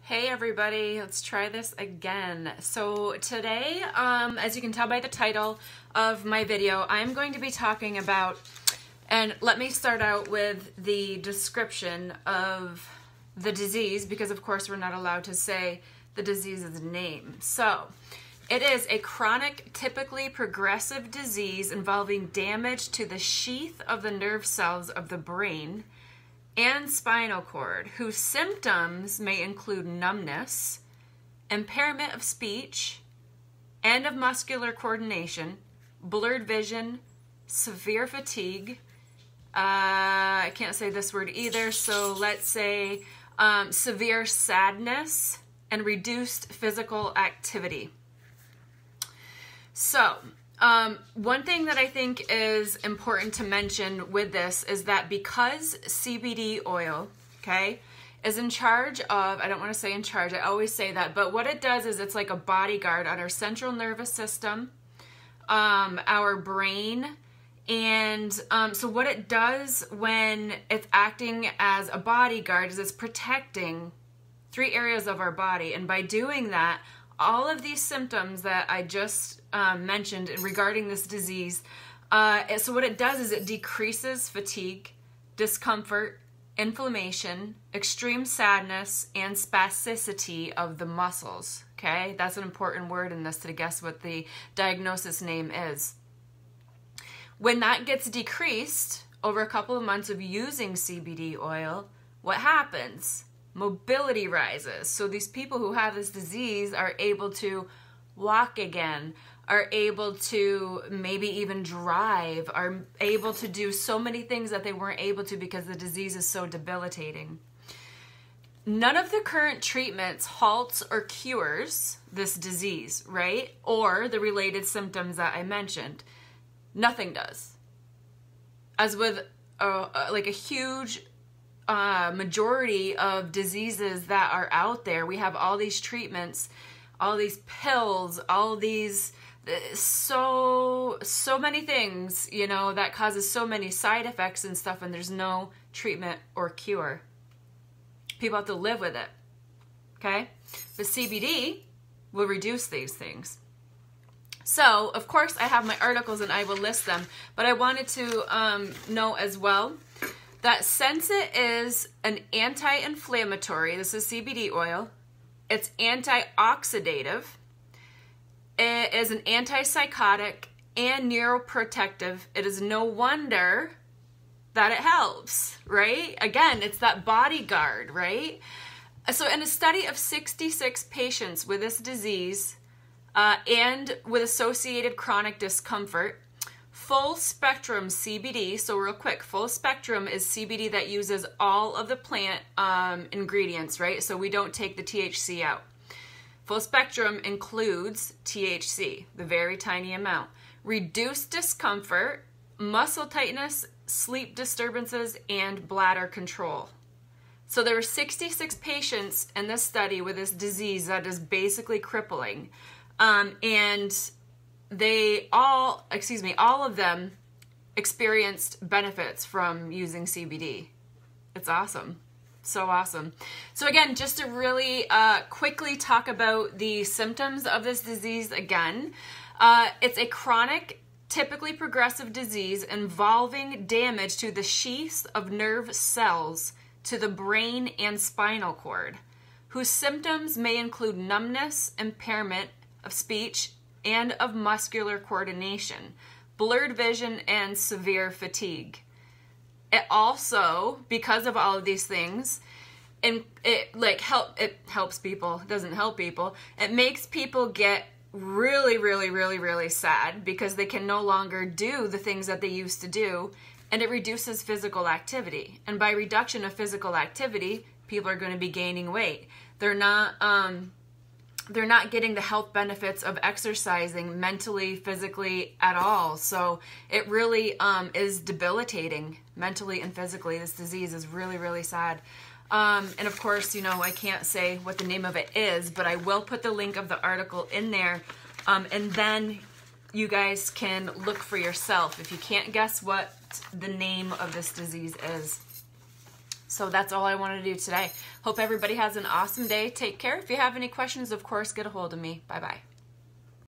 Hey everybody, let's try this again. So today, as you can tell by the title of my video, I'm going to be talking about, and let me start out with the description of the disease, because of course we're not allowed to say the disease's name. So, it is a chronic, typically progressive disease involving damage to the sheath of the nerve cells of the brain and spinal cord, whose symptoms may include numbness, impairment of speech and of muscular coordination, blurred vision, severe fatigue, I can't say this word either, so let's say severe sadness and reduced physical activity. So, one thing that I think is important to mention with this is that because CBD oil, okay, is in charge of, I don't want to say in charge, I always say that, but what it does is it's like a bodyguard on our central nervous system, our brain, and so what it does when it's acting as a bodyguard is it's protecting 3 areas of our body, and by doing that, all of these symptoms that I just mentioned regarding this disease, so what it does is it decreases fatigue, discomfort, inflammation, extreme sadness, and spasticity of the muscles, okay? That's an important word in this to guess what the diagnosis name is. When that gets decreased over a couple of months of using CBD oil, what happens? Mobility rises. So these people who have this disease are able to walk again, are able to maybe even drive, are able to do so many things that they weren't able to because the disease is so debilitating. None of the current treatments halts or cures this disease, right? Or the related symptoms that I mentioned. Nothing does. As with like a huge majority of diseases that are out there, we have all these treatments, all these pills, all these so many things, you know, that causes so many side effects and stuff, and there's no treatment or cure. People have to live with it, okay? But CBD will reduce these things. So, of course, I have my articles and I will list them, but I wanted to know as well that since it is an anti-inflammatory, this is CBD oil, it's antioxidative, it is an antipsychotic and neuroprotective, it is no wonder that it helps, right? Again, it's that bodyguard, right? So in a study of 66 patients with this disease and with associated chronic discomfort, full spectrum CBD, so real quick, full spectrum is CBD that uses all of the plant ingredients, right? So we don't take the THC out. Full spectrum includes THC, the very tiny amount. Reduced discomfort, muscle tightness, sleep disturbances, and bladder control. So there were 66 patients in this study with this disease that is basically crippling. And they all of them experienced benefits from using CBD. It's awesome. So awesome. So again, just to really quickly talk about the symptoms of this disease again, it's a chronic, typically progressive disease involving damage to the sheaths of nerve cells to the brain and spinal cord, whose symptoms may include numbness, impairment of speech, and of muscular coordination, blurred vision, and severe fatigue. It also, because of all of these things, and it helps people, it doesn't help people, it makes people get really sad because they can no longer do the things that they used to do, and it reduces physical activity. And by reduction of physical activity, people are going to be gaining weight. They're not getting the health benefits of exercising mentally, physically at all. So it really is debilitating mentally and physically. This disease is really sad. And of course, you know, I can't say what the name of it is, but I will put the link of the article in there. And then you guys can look for yourself if you can't guess what the name of this disease is. So that's all I wanted to do today. Hope everybody has an awesome day. Take care. If you have any questions, of course, get a hold of me. Bye-bye.